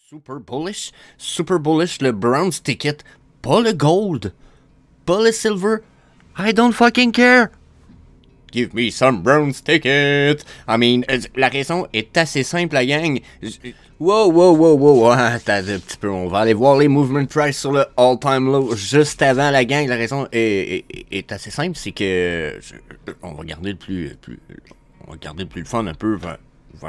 Super bullish, le bronze ticket, pas le gold, pas le silver. I don't fucking care. Give me some bronze ticket. I mean, la raison est assez simple, la gang. Wow. Attends un petit peu, on va aller voir les movement price sur le all-time low juste avant, la gang. La raison est assez simple, c'est que on va garder le plus le fun un peu vers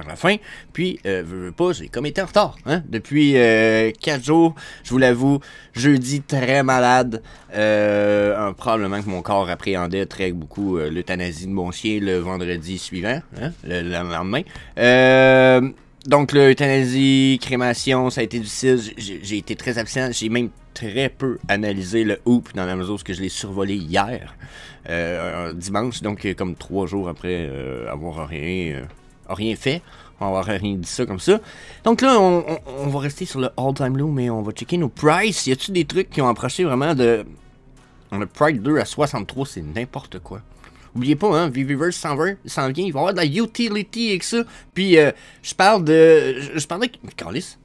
la fin. Puis, veux pas, j'ai comme été en retard, hein? Depuis 4 jours, je vous l'avoue, jeudi très malade. Probablement que mon corps appréhendait très beaucoup l'euthanasie de mon chien le vendredi suivant, hein? Le lendemain. Donc, l'euthanasie, crémation, ça a été difficile. J'ai été très absent. J'ai même très peu analysé le hoop dans la mesure où je l'ai survolé hier, dimanche, donc comme 3 jours après avoir rien fait. On va rien dit ça comme ça. Donc là, on va rester sur le all-time low, mais on va checker nos prices. Y a-tu des trucs qui ont approché vraiment de... On a Pride 2 à 63, c'est n'importe quoi. Oubliez pas, hein, VVverse s'en vient, il va y avoir de la utility avec ça. Puis, je parle de... Carlis,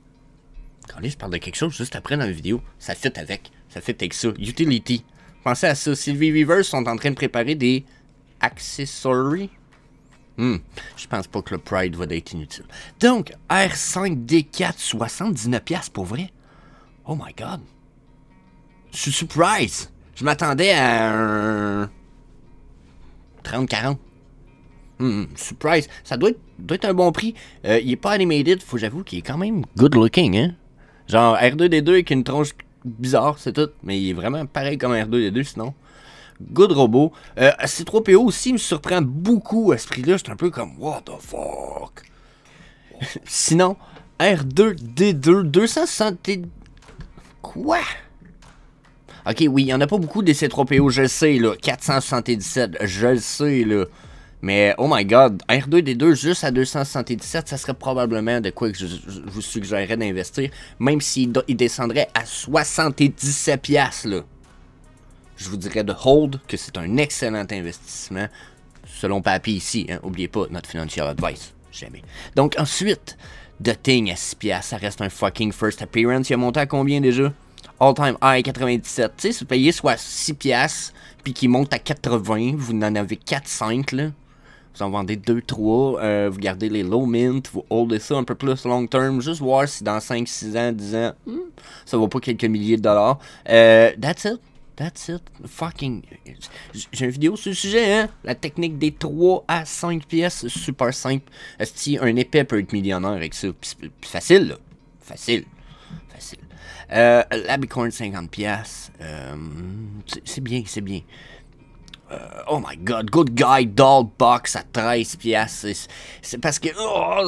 je parle de quelque chose juste après dans la vidéo. Ça fit avec ça. Utility. Pensez à ça. Si le VVverse sont en train de préparer des accessories... je pense pas que le Pride va être inutile. Donc, R5D4, 79$ pour vrai. Oh my god. Je suis surprise. Je m'attendais à un 30-40. Surprise. Ça doit être un bon prix. Il est pas animated, faut j'avoue qu'il est quand même good looking, hein. Genre R2D2 avec une tronche bizarre, c'est tout. Mais il est vraiment pareil comme R2D2 sinon. Good robot. C3PO aussi me surprend beaucoup à ce prix-là. J'étais un peu comme, what the fuck. Sinon, R2D2, 260... Quoi? Ok, oui, il n'y en a pas beaucoup des C3PO, je le sais, là. 477, je le sais, là. Mais, oh my god, R2D2 juste à 277, ça serait probablement de quoi que je vous suggérerais d'investir. Même s'il descendrait à 77$, là. Je vous dirais de hold que c'est un excellent investissement. Selon Papy ici, hein, oubliez pas, notre financial advice. Jamais. Donc ensuite, The Thing à 6$, ça reste un fucking first appearance. Il a monté à combien déjà? All time high 97. Tu sais, si vous payez soit 6$, puis qu'il monte à 80, vous en avez 4-5 là. Vous en vendez 2-3, vous gardez les low mint, vous holdez ça un peu plus long term, juste voir si dans 5-6 ans, 10 ans, ça vaut pas quelques milliers de dollars. That's it. Fucking... J'ai une vidéo sur le sujet, hein? La technique des 3 à 5 pièces, super simple. Est-ce un épais peut être millionnaire avec ça? Puis facile, là. Facile. La Bicorn 50 pièces. C'est bien. Oh my god, Good Guy Doll Box à 13 pièces. C'est parce que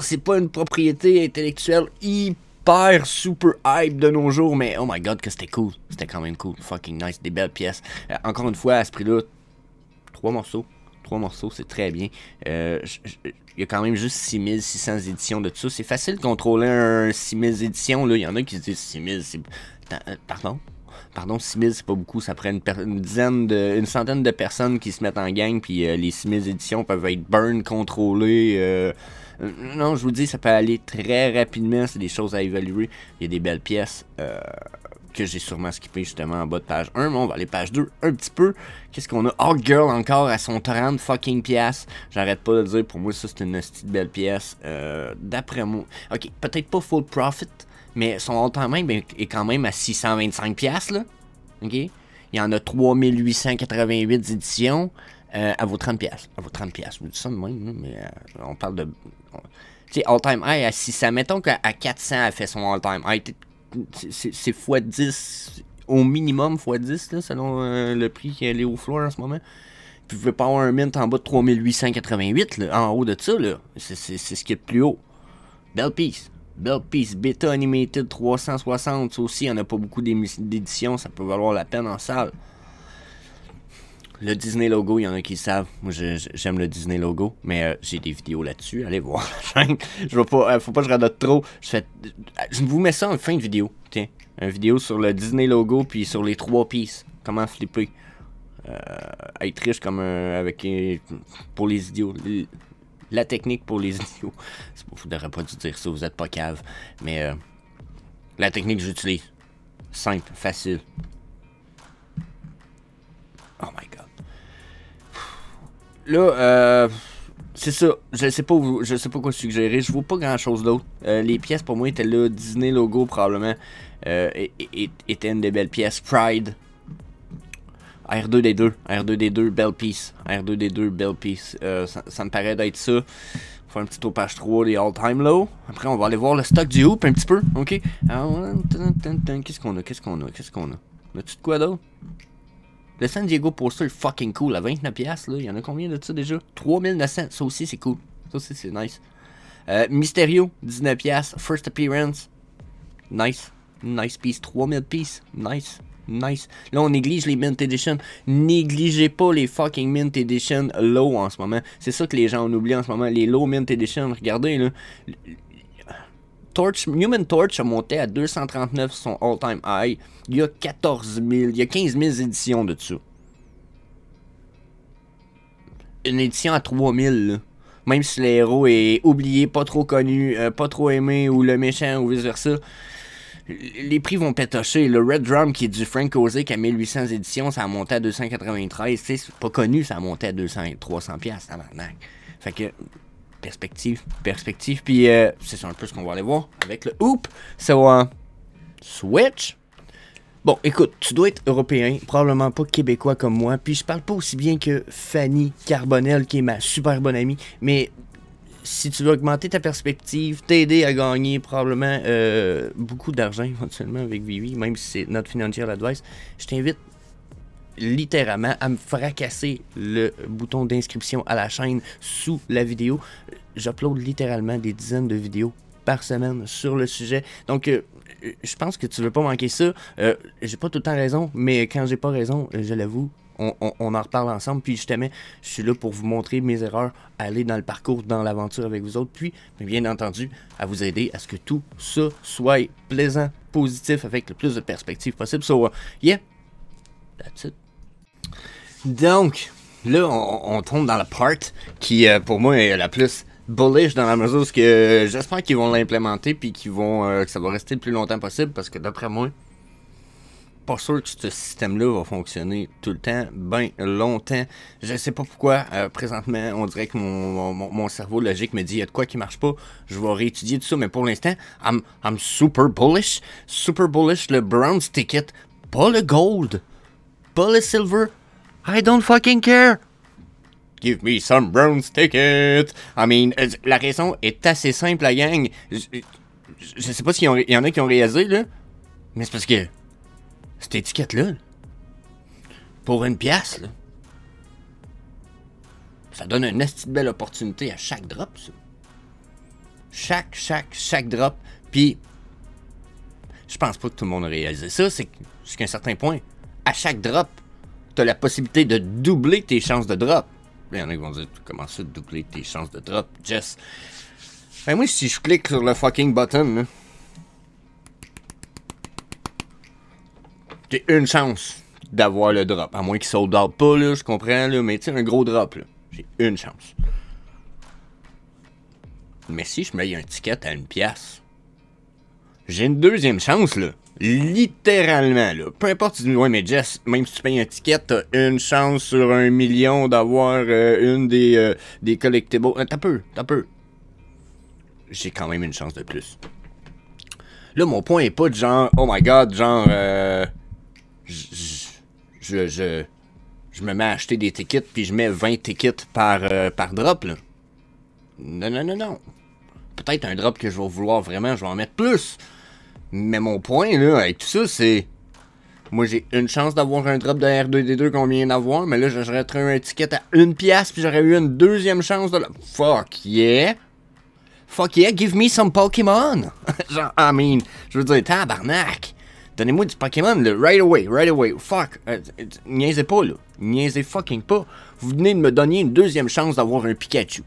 c'est pas une propriété intellectuelle hyper super hype de nos jours, mais oh my god que c'était cool. C'était quand même cool. Fucking nice, des belles pièces. Encore une fois, à ce prix-là, 3 morceaux, c'est très bien. Il y a quand même juste 6600 éditions de tout ça. C'est facile de contrôler un 6000 éditions, là. Il y en a qui se disent 6000, c'est... Pardon, 6000 c'est pas beaucoup, ça prend une centaine de personnes qui se mettent en gang, puis les 6000 éditions peuvent être burn, contrôlées. Non, je vous dis, ça peut aller très rapidement, c'est des choses à évaluer. Il y a des belles pièces que j'ai sûrement skippé justement en bas de page 1, mais on va aller page 2 un petit peu. Qu'est-ce qu'on a? Hot Girl encore à son 30 fucking pièces. J'arrête pas de le dire, pour moi ça c'est une petite belle pièce. D'après moi, ok, peut-être pas full profit, mais son all-time même est quand même à 625$, là. OK? Il y en a 3888 éditions. À vos 30$. À vos 30$. Je vous dis ça de même, mais on parle de... Tu sais, all-time high à 600. Mettons qu'à 400, elle fait son all-time high. C'est x10, au minimum x10, là, selon le prix qu'elle est au floor en ce moment. Puis vous pouvez pas avoir un mint en bas de 3888, là, en haut de ça, là. C'est ce qui est le plus haut. Belle piece, Beta Animated 360, ça aussi, il n'y en a pas beaucoup d'éditions, ça peut valoir la peine en salle. Le Disney logo, il y en a qui le savent. Moi, j'aime le Disney logo, mais j'ai des vidéos là-dessus. Allez voir la chaîne. Je veux pas, faut pas que je radote trop. Je vous mets ça en fin de vidéo. Tiens, une vidéo sur le Disney logo, puis sur les 3 pieces. Comment flipper. Être riche comme avec pour les idiots. La technique pour les idiots. Vous n'aurez pas dû dire ça, vous êtes pas cave. Mais La technique que j'utilise. Simple, facile. Oh my god. Là, c'est ça. Je sais pas quoi suggérer. Je vois pas grand chose d'autre. Les pièces pour moi étaient là. Disney logo probablement était une des belles pièces. Pride. R2D2. R2D2, belle piece. R2D2, belle piece. Ça me paraît d'être ça. On va faire un petit tour page 3 des all-time low. Après, on va aller voir le stock du hoop un petit peu. Ok. Qu'est-ce qu'on a? As-tu de quoi d'autre? Le San Diego poster est fucking cool à 29$. Là. Il y en a combien de ça déjà? 3900. Ça aussi, c'est cool. Ça aussi, c'est nice. Mysterio, 19$. First appearance. Nice. Nice piece. 3000 piece. Nice. Nice. Là, on néglige les Mint Edition. Négligez pas les fucking Mint Edition low en ce moment. C'est ça que les gens ont oublié en ce moment. Les low Mint Edition. Regardez, là. Human Torch a monté à 239 son all-time high. Il y a 14 000, il y a 15 000 éditions de ça. Une édition à 3000, là. Même si le héros est oublié, pas trop connu, pas trop aimé, ou le méchant, ou vice-versa, les prix vont pétocher. Le Red Drum, qui est du Frank Ozick à 1800 éditions, ça a monté à 293. C'est pas connu, ça a monté à 300$. Fait que... Perspective, puis c'est un peu ce qu'on va aller voir avec le hoop. So, Switch. Bon, écoute, tu dois être européen, probablement pas québécois comme moi, puis je parle pas aussi bien que Fanny Carbonel, qui est ma super bonne amie, mais si tu veux augmenter ta perspective, t'aider à gagner probablement beaucoup d'argent éventuellement avec Vivi, même si c'est notre financial advice, je t'invite littéralement à me fracasser le bouton d'inscription à la chaîne sous la vidéo. J'upload littéralement des dizaines de vidéos par semaine sur le sujet. Donc, je pense que tu veux pas manquer ça. J'ai pas tout le temps raison, mais quand j'ai pas raison, je l'avoue, on en reparle ensemble. Puis justement, je suis là pour vous montrer mes erreurs, aller dans le parcours, dans l'aventure avec vous autres. Puis, bien entendu, à vous aider à ce que tout ça soit plaisant, positif, avec le plus de perspectives possible. So, yeah, that's it. Donc, là, on tombe dans la part qui, pour moi, est la plus bullish dans la mesure où j'espère qu'ils vont l'implémenter puis qu'ils vont que ça va rester le plus longtemps possible parce que d'après moi, pas sûr que ce système-là va fonctionner tout le temps, ben longtemps. Je sais pas pourquoi, présentement, on dirait que mon cerveau logique me dit il y a de quoi qui marche pas. Je vais réétudier tout ça, mais pour l'instant, I'm super bullish. Super bullish, le bronze ticket, pas le gold, pas le silver. I don't fucking care. Give me some bronze ticket. I mean, la raison est assez simple, la gang. Je sais pas s'il y en a qui ont réalisé, là. Mais c'est parce que cette étiquette-là, pour une pièce, là, ça donne une esti de belle opportunité à chaque drop, ça. Chaque drop. Puis, je pense pas que tout le monde a réalisé ça. C'est jusqu'à un certain point. À chaque drop, tu as la possibilité de doubler tes chances de drop. Il y en a qui vont dire, comment ça, doubler tes chances de drop, Jess? Ben moi, si je clique sur le fucking button, là, j'ai une chance d'avoir le drop. À moins qu'il sold out pas, là, je comprends, là, mais tu sais, un gros drop, là, j'ai une chance. Mais si je mets un ticket à une pièce, j'ai une deuxième chance, là. Littéralement, là. Peu importe, tu dis, ouais, mais Jess, même si tu payes un ticket, t'as une chance sur 1 million d'avoir une des collectibles. T'as peu. J'ai quand même une chance de plus. Là, mon point est pas de genre, oh my god, genre, je me mets à acheter des tickets puis je mets 20 tickets par drop, là. Non. Peut-être un drop que je vais vouloir vraiment, je vais en mettre plus. Mais mon point, là, avec tout ça, c'est... Moi, j'ai une chance d'avoir un drop de R2D2 qu'on vient d'avoir, mais là, j'aurais un ticket à 1$, puis j'aurais eu une deuxième chance de la... Fuck yeah! Fuck yeah, give me some Pokémon! Genre, I mean, je veux dire, tabarnak! Donnez-moi du Pokémon, là, right away. Fuck! Niaisez pas, là. Niaisez fucking pas. Vous venez de me donner une deuxième chance d'avoir un Pikachu.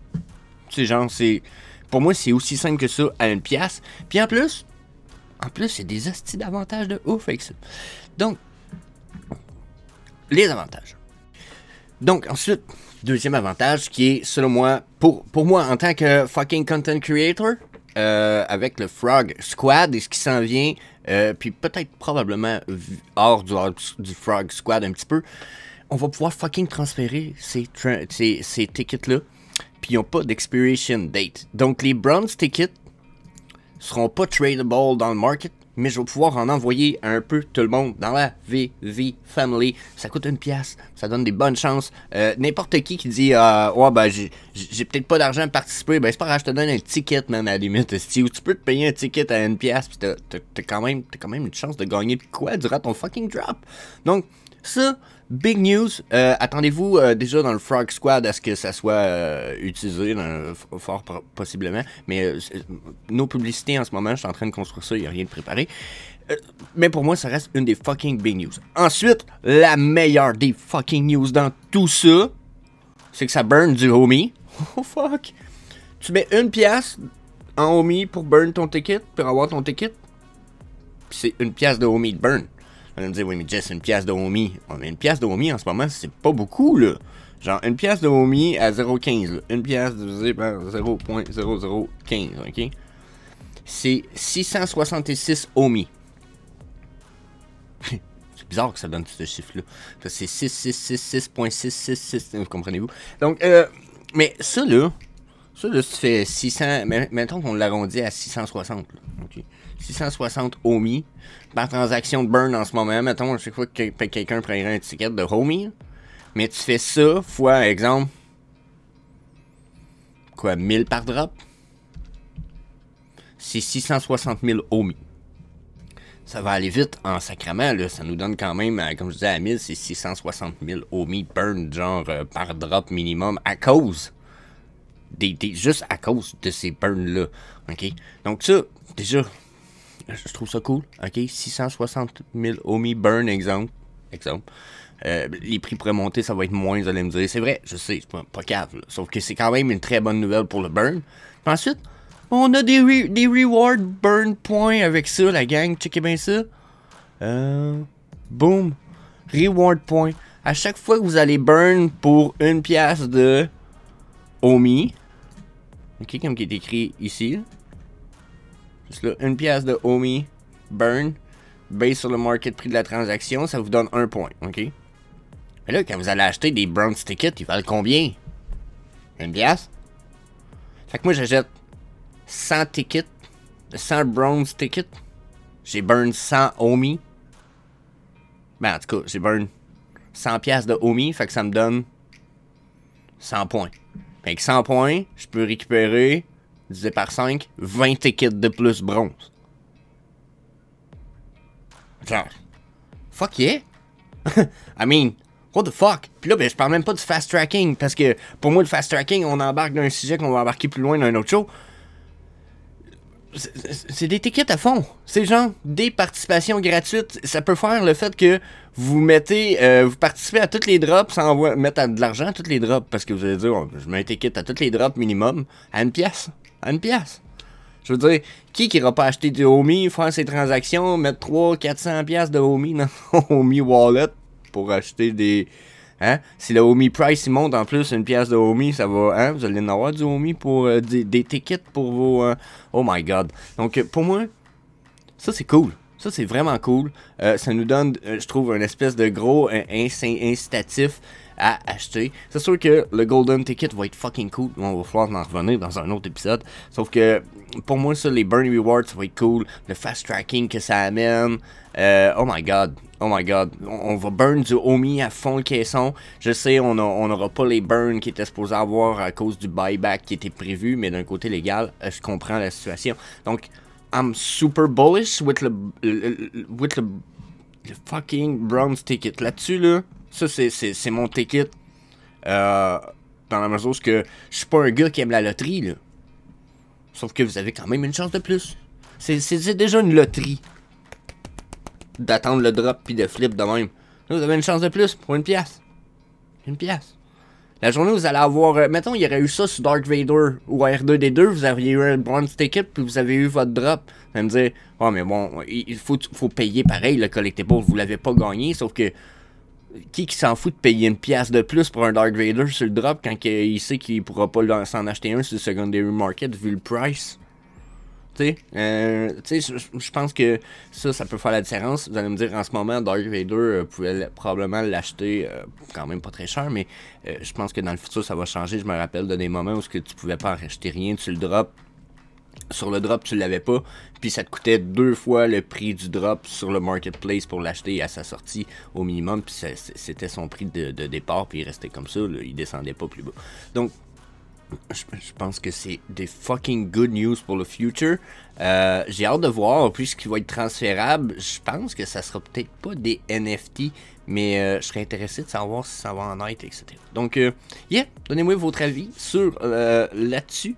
Tu sais, genre, c'est... Pour moi, c'est aussi simple que ça, à 1$. Puis en plus, c'est des hosties d'avantages de ouf avec ça. Donc, les avantages. Donc, ensuite, deuxième avantage qui est, selon moi, pour moi, en tant que fucking content creator, avec le Frog Squad et ce qui s'en vient, puis peut-être probablement hors du Frog Squad un petit peu, on va pouvoir fucking transférer ces tickets-là, puis ils n'ont pas d'expiration date. Donc les bronze tickets seront pas tradable dans le market, mais je vais pouvoir en envoyer à un peu tout le monde dans la VV Family. Ça coûte 1$, ça donne des bonnes chances. N'importe qui dit ouais, ben j'ai peut-être pas d'argent à participer, ben c'est pas grave, je te donne un ticket, man, à la limite. Si tu peux te payer un ticket à 1$, pis t'as quand même une chance de gagner de quoi durant ton fucking drop. Donc, ça, big news. Attendez-vous déjà dans le Frog Squad à ce que ça soit utilisé fort possiblement. Mais nos publicités en ce moment, je suis en train de construire ça, il n'y a rien de préparé. Mais pour moi, ça reste une des fucking big news. Ensuite, la meilleure des fucking news dans tout ça, c'est que ça burn du homie. Oh fuck! Tu mets 1$ en homie pour burn ton ticket, pour avoir ton ticket. Puis c'est 1$ de homie de burn. On va me dire, oui, mais Jess, 1$ de homie. Ouais, mais 1$ de homie en ce moment, c'est pas beaucoup, là. Genre, 1$ de homie à 0,15, 1$ divisé par 0.0015, ok? C'est 666 homie. C'est bizarre que ça donne ce chiffre-là. C'est 6666.666, comprenez-vous? Donc, mais ça, là, si tu fais 600, mettons qu'on l'arrondit à 660, là, ok? 660 homie par transaction de burn en ce moment. Mettons, à chaque fois que quelqu'un prendrait un ticket de homie, mais tu fais ça fois, exemple, quoi, 1000 par drop? C'est 660 000 homie. Ça va aller vite en sacrament, là. Ça nous donne quand même, comme je disais, à 1000, c'est 660 000 homie burn, genre, par drop minimum, à cause juste à cause de ces burns-là. OK? Donc ça, déjà, je trouve ça cool. OK? 660 000 homie burn, exemple. Les prix pourraient monter, ça va être moins, vous allez me dire. C'est vrai, je sais, c'est pas cave, là. Sauf que c'est quand même une très bonne nouvelle pour le burn. Puis ensuite, on a des reward burn points avec ça, la gang. Checkez bien ça. Boom. Reward points. À chaque fois que vous allez burn pour 1$ de homie, ok, comme qui est écrit ici, là. Juste là, 1$ de homie burn, basé sur le market prix de la transaction, ça vous donne 1 point, ok? Mais là, quand vous allez acheter des bronze tickets, ils valent combien? 1$? Fait que moi, j'achète 100 tickets, 100 bronze tickets, j'ai burn 100 homie. Ben, en tout cas, j'ai burn 100$ de homie, fait que ça me donne 100 points. Avec 100 points, je peux récupérer, divisé par 5, 20 tickets de plus bronze. Genre, fuck yeah! I mean, what the fuck? Puis là, ben, je parle même pas du fast tracking, parce que pour moi, le fast tracking, on embarque d'un sujet qu'on va embarquer plus loin dans un autre show. C'est des tickets à fond. C'est genre des participations gratuites. Ça peut faire le fait que vous mettez, vous participez à toutes les drops sans mettre de l'argent à toutes les drops. Parce que vous allez dire, oh, je mets un ticket à toutes les drops minimum à 1$. À 1$. Je veux dire, qui ira pas acheter du homie, faire ses transactions, mettre 300-400$ de homie dans son homie wallet pour acheter des... Hein? Si le homie price il monte en plus 1$ de homie, ça va, hein? Vous allez en avoir du homie pour des tickets pour vos... Oh my god. Donc pour moi, ça c'est cool. Ça c'est vraiment cool. Ça nous donne, je trouve, une espèce de gros incitatif à acheter. C'est sûr que le Golden Ticket va être fucking cool. On va falloir en revenir dans un autre épisode. Sauf que pour moi, ça, les Burn Rewards, ça va être cool. Le fast tracking que ça amène. Oh my god. Oh my god. On va burn du homie à fond le caisson. Je sais, on n'aura pas les burns qui étaient supposés avoir à cause du buyback qui était prévu. Mais d'un côté légal, je comprends la situation. Donc, I'm super bullish with le fucking bronze ticket. Là-dessus, là. Ça, c'est mon ticket. Dans la mesure où je suis pas un gars qui aime la loterie, là. Sauf que vous avez quand même une chance de plus. C'est déjà une loterie. D'attendre le drop puis de flip de même. Là, vous avez une chance de plus pour 1$. 1$. La journée où vous allez avoir... mettons, il y aurait eu ça sur Dark Vader ou R2D2, vous auriez eu un bronze ticket puis vous avez eu votre drop. Vous allez me dire, oh mais bon, il faut payer pareil le collectible, vous l'avez pas gagné, sauf que... Qui s'en fout de payer 1$ de plus pour un Dark Vader sur le drop quand il sait qu'il pourra pas s'en acheter un sur le secondary market vu le price? Tu sais, je pense que ça peut faire la différence. Vous allez me dire, en ce moment, Dark Vader pouvait probablement l'acheter quand même pas très cher, mais je pense que dans le futur, ça va changer. Je me rappelle de des moments où tu pouvais pas en racheter rien, tu le drops. Sur le drop, tu l'avais pas, puis ça te coûtait 2 fois le prix du drop sur le marketplace pour l'acheter à sa sortie au minimum, puis c'était son prix de départ, puis il restait comme ça, là, il descendait pas plus bas. Donc, je pense que c'est des fucking good news pour le future. J'ai hâte de voir, puisqu'il va être transférable, je pense que ça sera peut-être pas des NFT, mais je serais intéressé de savoir si ça va en être, etc. Donc, yeah, donnez-moi votre avis sur là-dessus,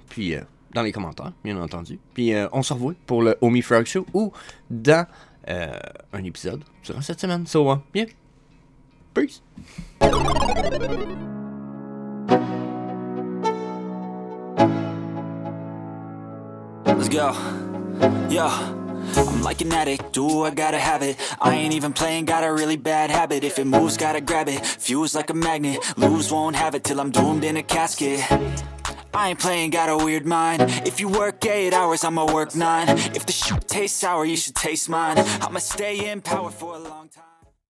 puis... dans les commentaires, bien entendu. Puis on se revoit pour le Homie Frog Show ou dans un épisode durant cette semaine. So, bien. Peace. Let's go. Yo. I'm like an addict, ooh, I gotta have it. I ain't even playing, got a really bad habit. If it moves, gotta grab it. Fuse like a magnet, lose, won't have it till I'm doomed in a casket. I ain't playing, got a weird mind. If you work 8 hours, I'ma work 9. If the shoot tastes sour, you should taste mine. I'ma stay in power for a long time.